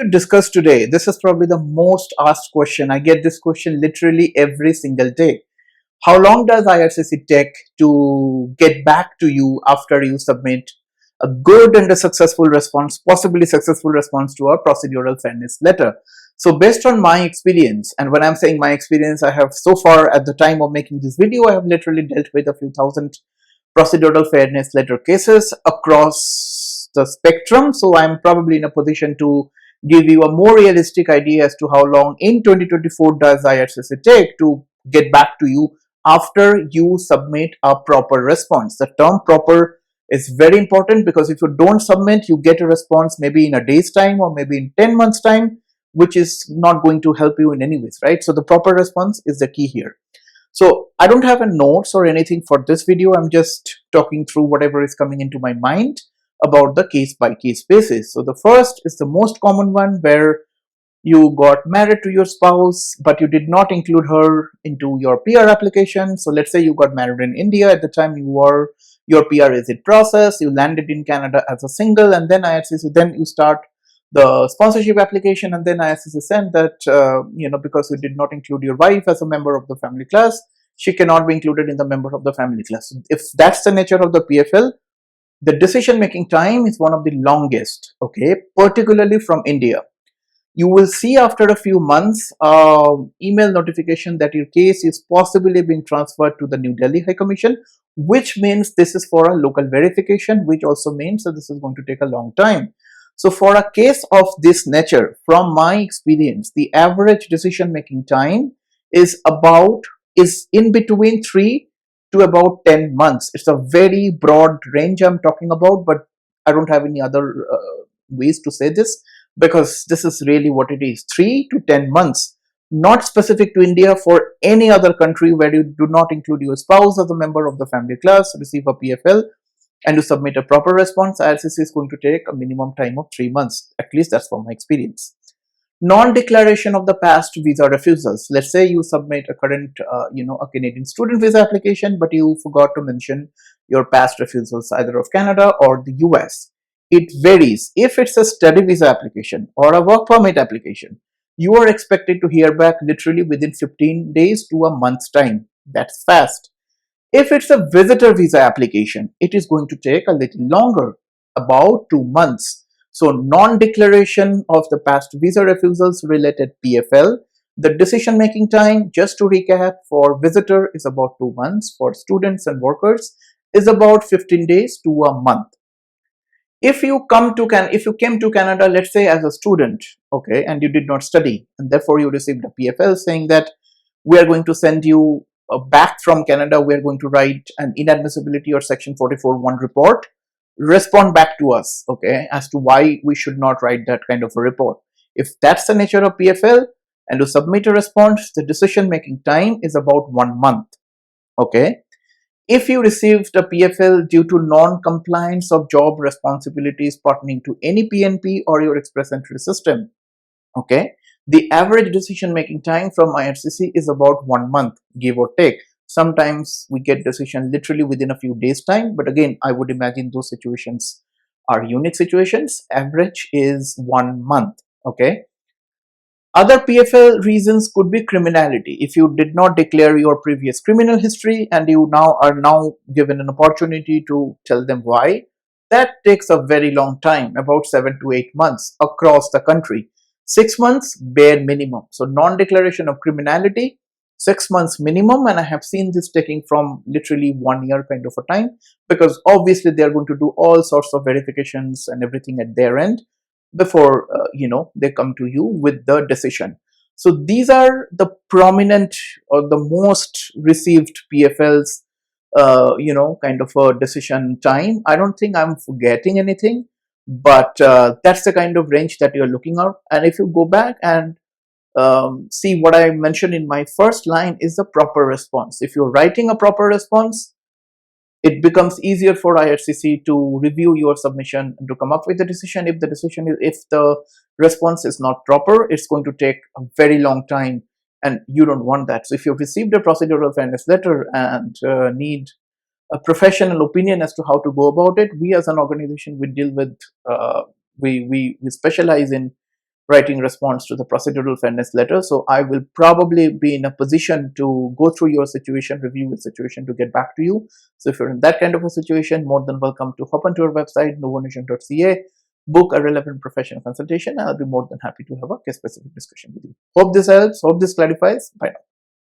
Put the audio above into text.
To discuss today. This is probably the most asked question. I get this question literally every single day. How long does IRCC take to get back to you after you submit a good and a successful response, possibly successful response to our procedural fairness letter? So based on my experience, and when I'm saying my experience, I have so far at the time of making this video, I have literally dealt with a few thousand procedural fairness letter cases across the spectrum. So I'm probably in a position to give you a more realistic idea as to how long in 2024 does IRCC take to get back to you after you submit a proper response. The term proper is very important because if you don't submit, you get a response maybe in a day's time or maybe in 10 months time, which is not going to help you in any ways, right? So the proper response is the key here. So I don't have a notes or anything for this video. I'm just talking through whatever is coming into my mind about the case by case basis. So the first is the most common one, where you got married to your spouse, but you did not include her into your PR application. So let's say you got married in India at the time your PR is in process, you landed in Canada as a single, and then then you start the sponsorship application, and then IRCC sent that, because you did not include your wife as a member of the family class, she cannot be included in the member of the family class. If that's the nature of the PFL, the decision making time is one of the longest, okay, particularly from India. You will see after a few months email notification that your case is possibly being transferred to the New Delhi High Commission, which means this is for a local verification, which also means that this is going to take a long time. So for a case of this nature, from my experience, the average decision making time is in between 3 to about 10 months. It's a very broad range I'm talking about, but I don't have any other ways to say this, because this is really what it is: 3 to 10 months, not specific to India. For any other country where you do not include your spouse as a member of the family class, receive a PFL, and to submit a proper response, IRCC is going to take a minimum time of 3 months. At least that's from my experience. Non-declaration of the past visa refusals. Let's say you submit a current, a Canadian student visa application, but you forgot to mention your past refusals either of Canada or the US. It varies. If it's a study visa application or a work permit application, you are expected to hear back literally within 15 days to a month's time. That's fast. If it's a visitor visa application, it is going to take a little longer, about 2 months. So non-declaration of the past visa refusals related PFL, the decision making time, just to recap, for visitor is about 2 months, for students and workers is about 15 days to a month. If you came to Canada, let's say as a student, okay, and you did not study, and therefore you received a PFL saying that we are going to send you back from Canada, we are going to write an inadmissibility or section 44(1) report, respond back to us, okay, as to why we should not write that kind of a report. If that's the nature of PFL and to submit a response, the decision making time is about 1 month, okay. If you received a PFL due to non-compliance of job responsibilities pertaining to any PNP or your express entry system, okay, the average decision making time from IRCC is about 1 month, give or take. Sometimes we get decision literally within a few days time, but again, I would imagine those situations are unique situations. Average is 1 month, okay. Other PFL reasons could be criminality. If you did not declare your previous criminal history and you are now given an opportunity to tell them why, that takes a very long time, about 7 to 8 months across the country. 6 months bare minimum. So non-declaration of criminality, 6 months minimum, and I have seen this taking from literally 1 year kind of a time, because obviously they are going to do all sorts of verifications and everything at their end before they come to you with the decision. So these are the prominent or the most received PFLs, kind of a decision time. I don't think I'm forgetting anything, but that's the kind of range that you're looking at. And if you go back and see what I mentioned in my first line is the proper response. If you're writing a proper response, it becomes easier for IRCC to review your submission and to come up with a decision. If the response is not proper, it's going to take a very long time, and you don't want that. So if you've received a procedural fairness letter and need a professional opinion as to how to go about it, we as an organization, we deal with we specialize in writing response to the procedural fairness letter. So I will probably be in a position to go through your situation, review the situation, to get back to you. So if you're in that kind of a situation, more than welcome to hop onto our website, novonation.ca, book a relevant professional consultation, and I'll be more than happy to have a case specific discussion with you. Hope this helps, hope this clarifies. Bye now.